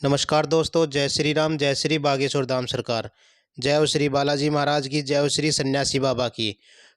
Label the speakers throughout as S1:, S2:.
S1: नमस्कार दोस्तों, जय श्री राम, जय श्री बागेश्वर धाम सरकार, जय हो श्री बालाजी महाराज की, जय हो श्री सन्यासी बाबा की।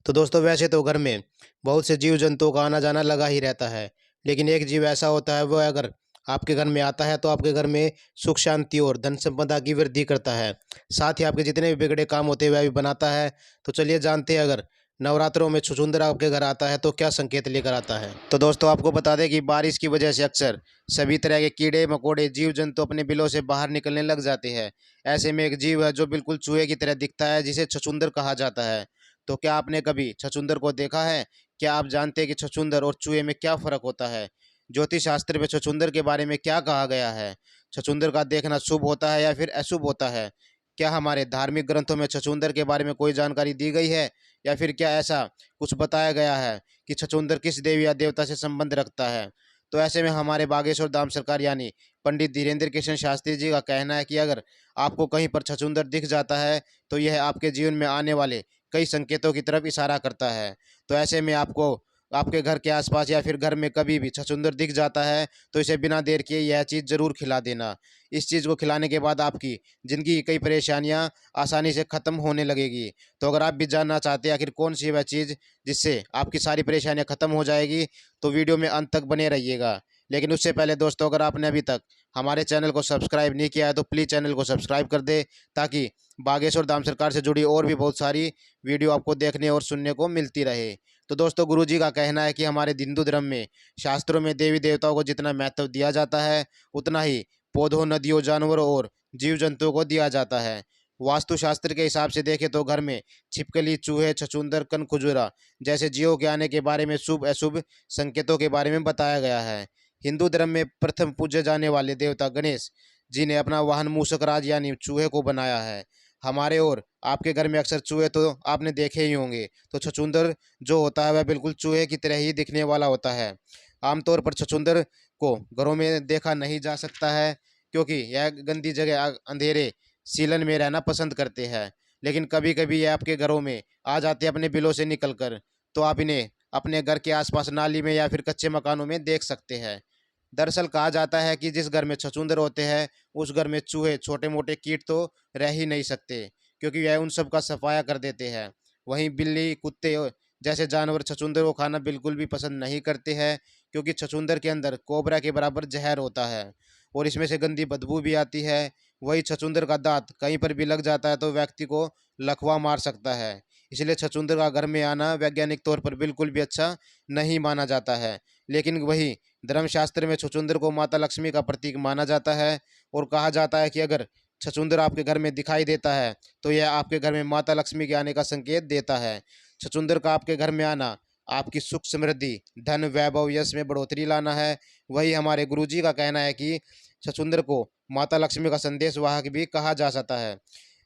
S1: तो दोस्तों, वैसे तो घर में बहुत से जीव जंतुओं का आना जाना लगा ही रहता है, लेकिन एक जीव ऐसा होता है, वह अगर आपके घर में आता है तो आपके घर में सुख शांति और धन संपदा की वृद्धि करता है। साथ ही आपके जितने भी बिगड़े काम होते हैं वह भी बनाता है। तो चलिए जानते हैं, अगर नवरात्रों में छुछुंदर आपके घर आता है तो क्या संकेत लेकर आता है। तो दोस्तों, आपको बता दें कि बारिश की वजह से अक्सर सभी तरह के कीड़े मकोड़े जीव जंतु अपने बिलों से बाहर निकलने लग जाते हैं। ऐसे में एक जीव है जो बिल्कुल चूहे की तरह दिखता है, जिसे छछूंदर कहा जाता है। तो क्या आपने कभी छछूंदर को देखा है? क्या आप जानते हैं कि छछूंदर और चूहे में क्या फर्क होता है? ज्योतिष शास्त्र में छछूंदर के बारे में क्या कहा गया है? छछूंदर का देखना शुभ होता है या फिर अशुभ होता है? क्या हमारे धार्मिक ग्रंथों में छछूंदर के बारे में कोई जानकारी दी गई है, या फिर क्या ऐसा कुछ बताया गया है कि छछूंदर किस देवी या देवता से संबंध रखता है? तो ऐसे में हमारे बागेश्वर धाम सरकार यानी पंडित धीरेन्द्र कृष्ण शास्त्री जी का कहना है कि अगर आपको कहीं पर छछूंदर दिख जाता है तो यह आपके जीवन में आने वाले कई संकेतों की तरफ इशारा करता है। तो ऐसे में आपको आपके घर के आसपास या फिर घर में कभी भी छछूंदर दिख जाता है तो इसे बिना देर किए यह चीज़ ज़रूर खिला देना। इस चीज़ को खिलाने के बाद आपकी ज़िंदगी की कई परेशानियां आसानी से ख़त्म होने लगेगी। तो अगर आप भी जानना चाहते हैं आखिर कौन सी वह चीज़ जिससे आपकी सारी परेशानियां ख़त्म हो जाएगी, तो वीडियो में अंत तक बने रहिएगा। लेकिन उससे पहले दोस्तों, अगर आपने अभी तक हमारे चैनल को सब्सक्राइब नहीं किया है तो प्लीज़ चैनल को सब्सक्राइब कर दे, ताकि बागेश्वर धाम सरकार से जुड़ी और भी बहुत सारी वीडियो आपको देखने और सुनने को मिलती रहे। तो दोस्तों, गुरुजी का कहना है कि हमारे हिंदू धर्म में शास्त्रों में देवी देवताओं को जितना महत्व दिया जाता है, उतना ही पौधों, नदियों, जानवरों और जीव जंतुओं को दिया जाता है। वास्तुशास्त्र के हिसाब से देखें तो घर में छिपकली, चूहे, छछूंदर, कनखजुरा जैसे जीवों के आने के बारे में शुभ अशुभ संकेतों के बारे में बताया गया है। हिंदू धर्म में प्रथम पूजे जाने वाले देवता गणेश जी ने अपना वाहन मूषक राज यानी चूहे को बनाया है। हमारे और आपके घर में अक्सर चूहे तो आपने देखे ही होंगे। तो छछूंदर जो होता है वह बिल्कुल चूहे की तरह ही दिखने वाला होता है। आमतौर पर छछूंदर को घरों में देखा नहीं जा सकता है, क्योंकि यह गंदी जगह अंधेरे सीलन में रहना पसंद करते हैं। लेकिन कभी कभी ये आपके घरों में आ जाते हैं अपने बिलों से निकल कर। तो आप इन्हें अपने घर के आसपास नाली में या फिर कच्चे मकानों में देख सकते हैं। दरअसल कहा जाता है कि जिस घर में छछूंदर होते हैं उस घर में चूहे, छोटे मोटे कीट तो रह ही नहीं सकते, क्योंकि वह उन सब का सफाया कर देते हैं। वहीं बिल्ली, कुत्ते जैसे जानवर छछूंदर को खाना बिल्कुल भी पसंद नहीं करते हैं, क्योंकि छछूंदर के अंदर कोबरा के बराबर जहर होता है और इसमें से गंदी बदबू भी आती है। वही छछूंदर का दांत कहीं पर भी लग जाता है तो व्यक्ति को लकवा मार सकता है। इसलिए छछूंदर का घर में आना वैज्ञानिक तौर पर बिल्कुल भी अच्छा नहीं माना जाता है। लेकिन वही धर्मशास्त्र में छछूंदर को माता लक्ष्मी का प्रतीक माना जाता है और कहा जाता है कि अगर छछूंदर आपके घर में दिखाई देता है तो यह आपके घर में माता लक्ष्मी के आने का संकेत देता है। छछूंदर का आपके घर में आना आपकी सुख समृद्धि, धन, वैभव, यश में बढ़ोतरी लाना है। वही हमारे गुरुजी का कहना है कि छछूंदर को माता लक्ष्मी का संदेश वाहक भी कहा जा सकता है।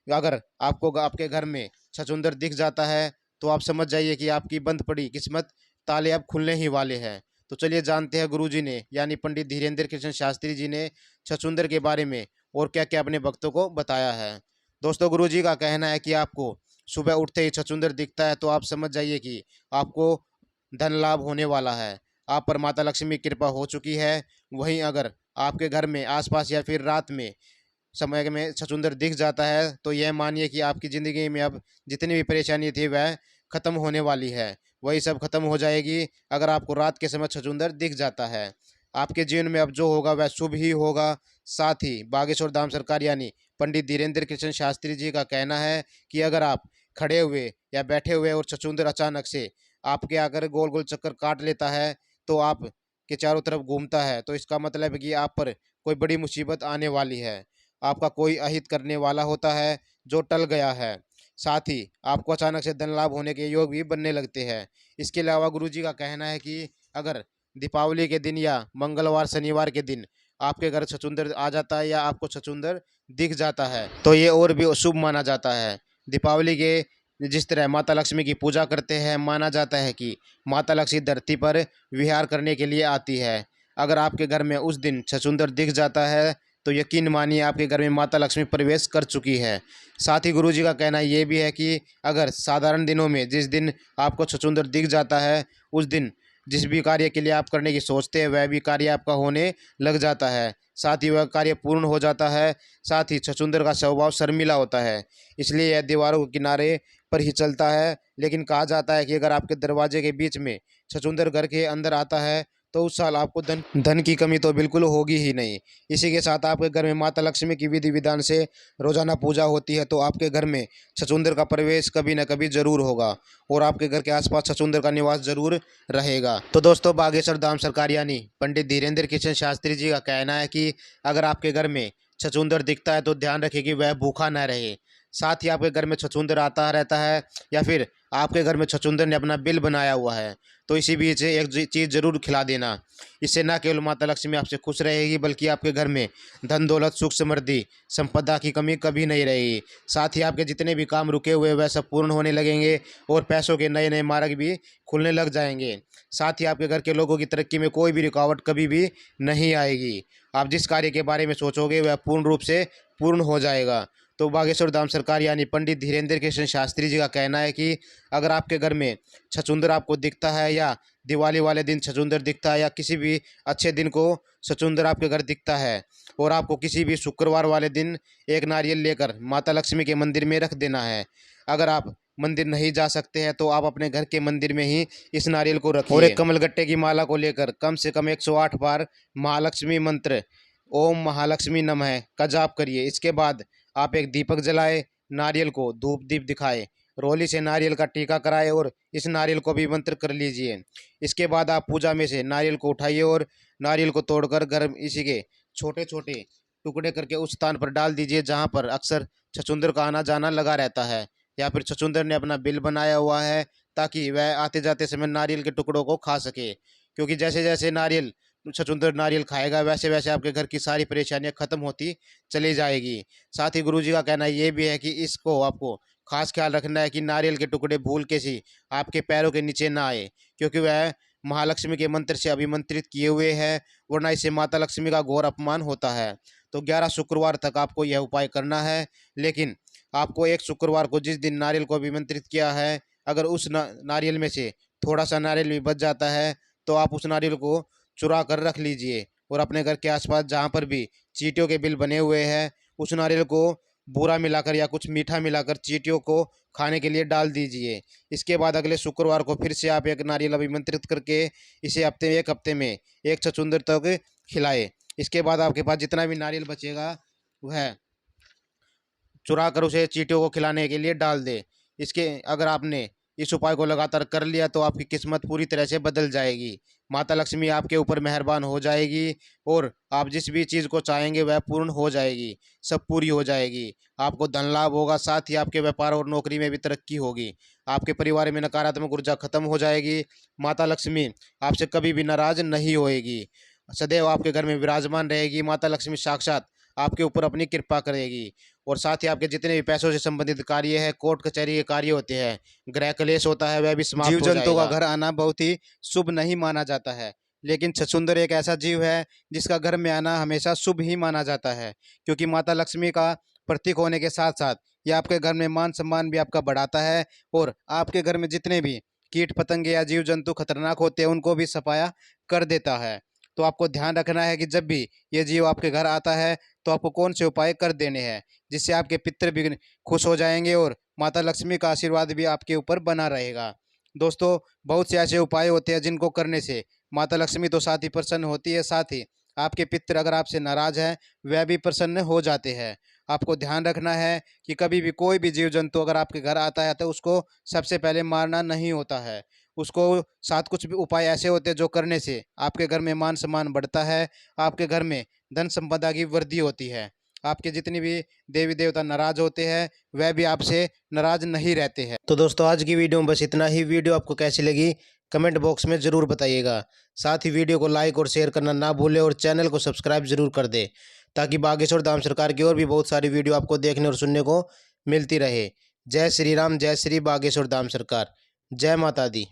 S1: अगर आपको आपके घर में छछूंदर दिख जाता है तो आप समझ जाइए कि आपकी बंद पड़ी किस्मत ताले अब खुलने ही वाले हैं। तो चलिए जानते हैं गुरुजी ने यानी पंडित धीरेन्द्र कृष्ण शास्त्री जी ने छछूंदर के बारे में और क्या क्या अपने भक्तों को बताया है। दोस्तों, गुरुजी का कहना है कि आपको सुबह उठते ही छछूंदर दिखता है तो आप समझ जाइए कि आपको धन लाभ होने वाला है, आप पर माता लक्ष्मी की कृपा हो चुकी है। वहीं अगर आपके घर में आसपास या फिर रात में समय में छछूंदर दिख जाता है तो यह मानिए कि आपकी ज़िंदगी में अब जितनी भी परेशानी थी वह ख़त्म होने वाली है। वही सब खत्म हो जाएगी अगर आपको रात के समय छछूंदर दिख जाता है। आपके जीवन में अब जो होगा वह शुभ ही होगा। साथ ही बागेश्वर धाम सरकार यानी पंडित धीरेन्द्र कृष्ण शास्त्री जी का कहना है कि अगर आप खड़े हुए या बैठे हुए और छछूंदर अचानक से आपके आकर गोल गोल चक्कर काट लेता है, तो आप के चारों तरफ घूमता है, तो इसका मतलब है कि आप पर कोई बड़ी मुसीबत आने वाली है। आपका कोई अहित करने वाला होता है जो टल गया है। साथ ही आपको अचानक से धन लाभ होने के योग भी बनने लगते हैं। इसके अलावा गुरुजी का कहना है कि अगर दीपावली के दिन या मंगलवार, शनिवार के दिन आपके घर छछूंदर आ जाता है या आपको छछूंदर दिख जाता है तो ये और भी शुभ माना जाता है। दीपावली के जिस तरह माता लक्ष्मी की पूजा करते हैं, माना जाता है कि माता लक्ष्मी धरती पर विहार करने के लिए आती है। अगर आपके घर में उस दिन छछूंदर दिख जाता है तो यकीन मानिए आपके घर में माता लक्ष्मी प्रवेश कर चुकी है। साथ ही गुरुजी का कहना ये भी है कि अगर साधारण दिनों में जिस दिन आपको छछूंदर दिख जाता है उस दिन जिस भी कार्य के लिए आप करने की सोचते हैं वह भी कार्य आपका होने लग जाता है, साथ ही वह कार्य पूर्ण हो जाता है। साथ ही छछूंदर का स्वभाव शर्मिला होता है, इसलिए यह दीवारों के किनारे पर ही चलता है। लेकिन कहा जाता है कि अगर आपके दरवाजे के बीच में छछूंदर घर के अंदर आता है तो उस साल आपको धन धन की कमी तो बिल्कुल होगी ही नहीं। इसी के साथ आपके घर में माता लक्ष्मी की विधि विधान से रोजाना पूजा होती है, तो आपके घर में छछूंदर का प्रवेश कभी न कभी जरूर होगा और आपके घर के आसपास छछूंदर का निवास जरूर रहेगा। तो दोस्तों, बागेश्वर धाम सरकार यानी पंडित धीरेन्द्र किशन शास्त्री जी का कहना है कि अगर आपके घर में छछूंदर दिखता है तो ध्यान रखें कि वह भूखा न रहे। साथ ही आपके घर में छछूंदर आता रहता है या फिर आपके घर में छछूंदर ने अपना बिल बनाया हुआ है, तो इसी बीच एक चीज़ जरूर खिला देना। इससे न केवल माता लक्ष्मी आपसे खुश रहेगी बल्कि आपके घर में धन दौलत सुख समृद्धि संपदा की कमी कभी नहीं रहेगी। साथ ही आपके जितने भी काम रुके हुए वह सब पूर्ण होने लगेंगे और पैसों के नए नए मार्ग भी खुलने लग जाएंगे। साथ ही आपके घर के लोगों की तरक्की में कोई भी रुकावट कभी भी नहीं आएगी। आप जिस कार्य के बारे में सोचोगे वह पूर्ण रूप से पूर्ण हो जाएगा। तो बागेश्वर धाम सरकार यानी पंडित धीरेन्द्र किशन शास्त्री जी का कहना है कि अगर आपके घर में छछूंदर आपको दिखता है या दिवाली वाले दिन छछूंदर दिखता है या किसी भी अच्छे दिन को छछूंदर आपके घर दिखता है और आपको किसी भी शुक्रवार वाले दिन एक नारियल लेकर माता लक्ष्मी के मंदिर में रख देना है। अगर आप मंदिर नहीं जा सकते हैं तो आप अपने घर के मंदिर में ही इस नारियल को रखिए और एक कमलगट्टे की माला को लेकर कम से कम 108 बार महालक्ष्मी मंत्र ओम महालक्ष्मी नमः का जाप करिए। इसके बाद आप एक दीपक जलाए, नारियल को धूप दीप दिखाए, रोली से नारियल का टीका कराए और इस नारियल को भी मंत्र कर लीजिए। इसके बाद आप पूजा में से नारियल को उठाइए और नारियल को तोड़कर गर्म इसी के छोटे छोटे टुकड़े करके उस स्थान पर डाल दीजिए जहाँ पर अक्सर छछूंदर का आना जाना लगा रहता है या फिर छछूंदर ने अपना बिल बनाया हुआ है, ताकि वह आते जाते समय नारियल के टुकड़ों को खा सके। क्योंकि जैसे जैसे छछूंदर नारियल खाएगा वैसे वैसे आपके घर की सारी परेशानियां खत्म होती चली जाएगी। साथ ही गुरुजी का कहना ये भी है कि इसको आपको खास ख्याल रखना है कि नारियल के टुकड़े भूल के सी आपके पैरों के नीचे ना आए, क्योंकि वह महालक्ष्मी के मंत्र से अभिमंत्रित किए हुए हैं, वरना इससे माता लक्ष्मी का घोर अपमान होता है। तो 11 शुक्रवार तक आपको यह उपाय करना है। लेकिन आपको एक शुक्रवार को जिस दिन नारियल को अभिमंत्रित किया है, अगर उस नारियल में से थोड़ा सा नारियल भी बच जाता है तो आप उस नारियल को चुरा कर रख लीजिए और अपने घर के आसपास जहाँ पर भी चींटियों के बिल बने हुए हैं उस नारियल को बूरा मिलाकर या कुछ मीठा मिलाकर चींटियों को खाने के लिए डाल दीजिए। इसके बाद अगले शुक्रवार को फिर से आप एक नारियल अभिमंत्रित करके इसे एक हफ्ते में एक छछूंदर तक खिलाए। इसके बाद आपके पास जितना भी नारियल बचेगा वह चुरा कर उसे चींटियों को खिलाने के लिए डाल दे। इसके अगर आपने इस उपाय को लगातार कर लिया तो आपकी किस्मत पूरी तरह से बदल जाएगी। माता लक्ष्मी आपके ऊपर मेहरबान हो जाएगी और आप जिस भी चीज़ को चाहेंगे वह पूर्ण हो जाएगी, सब पूरी हो जाएगी। आपको धन लाभ होगा, साथ ही आपके व्यापार और नौकरी में भी तरक्की होगी। आपके परिवार में नकारात्मक ऊर्जा खत्म हो जाएगी। माता लक्ष्मी आपसे कभी भी नाराज नहीं होएगी, सदैव आपके घर में विराजमान रहेगी। माता लक्ष्मी साक्षात आपके ऊपर अपनी कृपा करेगी और साथ ही आपके जितने भी पैसों से संबंधित कार्य है, कोर्ट कचहरी के कार्य होते हैं, गृह क्लेश होता है, वह भी समाप्त हो जाएगा। जीव जंतु का घर आना बहुत ही शुभ नहीं माना जाता है, लेकिन छछूंदर एक ऐसा जीव है जिसका घर में आना हमेशा शुभ ही माना जाता है, क्योंकि माता लक्ष्मी का प्रतीक होने के साथ साथ ये आपके घर में मान सम्मान भी आपका बढ़ाता है और आपके घर में जितने भी कीट पतंगे या जीव जंतु खतरनाक होते हैं उनको भी सफाया कर देता है। तो आपको ध्यान रखना है कि जब भी ये जीव आपके घर आता है तो आपको कौन से उपाय कर देने हैं जिससे आपके पितृ भी खुश हो जाएंगे और माता लक्ष्मी का आशीर्वाद भी आपके ऊपर बना रहेगा। दोस्तों, बहुत से ऐसे उपाय होते हैं जिनको करने से माता लक्ष्मी तो साथ ही प्रसन्न होती है, साथ ही आपके पितृ अगर आपसे नाराज हैं वह भी प्रसन्न हो जाते हैं। आपको ध्यान रखना है कि कभी भी कोई भी जीव जंतु अगर आपके घर आता है तो उसको सबसे पहले मारना नहीं होता है। उसको साथ कुछ भी उपाय ऐसे होते हैं जो करने से आपके घर में मान सम्मान बढ़ता है, आपके घर में धन संपदा की वृद्धि होती है। आपके जितनी भी देवी देवता नाराज होते हैं वह भी आपसे नाराज नहीं रहते हैं। तो दोस्तों, आज की वीडियो में बस इतना ही। वीडियो आपको कैसी लगी कमेंट बॉक्स में ज़रूर बताइएगा। साथ ही वीडियो को लाइक और शेयर करना ना भूलें और चैनल को सब्सक्राइब जरूर कर दें, ताकि बागेश्वर धाम सरकार की और भी बहुत सारी वीडियो आपको देखने और सुनने को मिलती रहे। जय श्री राम, जय श्री बागेश्वर धाम सरकार, जय माता दी।